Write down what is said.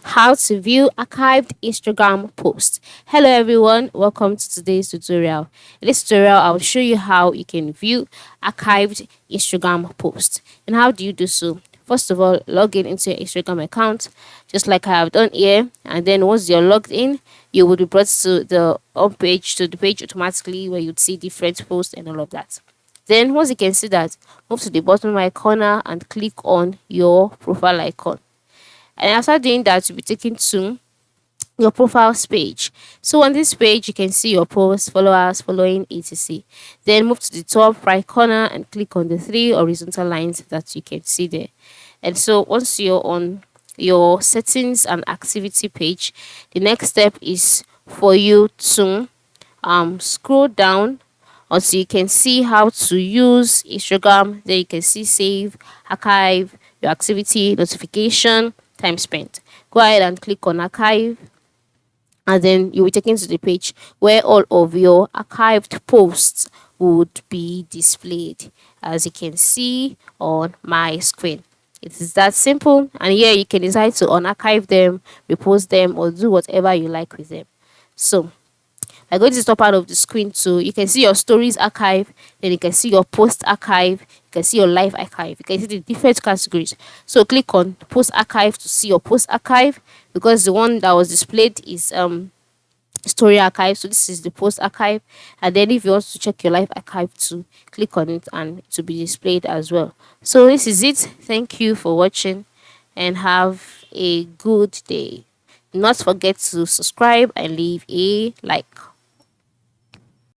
How to view archived Instagram posts. Hello everyone, welcome to today's tutorial. In this tutorial, I will show you how you can view archived Instagram posts. And how do you do so? First of all, log in into your Instagram account, just like I have done here. And then once you're logged in, you will be brought to the home page, to the page automatically where you'd see different posts and all of that. Then once you can see that, move to the bottom right corner and click on your profile icon. And after doing that, you'll be taken to your profiles page. So on this page, you can see your posts, followers, following, etc. Then move to the top right corner and click on the three horizontal lines that you can see there. And so once you're on your settings and activity page, the next step is for you to scroll down until you can see how to use Instagram. There you can see save, archive, your activity, notification, time spent. Go ahead and click on archive, and then you'll be taken to the page where all of your archived posts would be displayed, as you can see on my screen. It is that simple, and here you can decide to unarchive them, repost them, or do whatever you like with them. So I go to the top part of the screen too. You can see your stories archive, then you can see your post archive, you can see your live archive, you can see the different categories. So click on post archive to see your post archive, because the one that was displayed is story archive. So this is the post archive, and then if you want to check your live archive too, click on it and it will be displayed as well. So this is it. Thank you for watching and have a good day. Do not forget to subscribe and leave a like.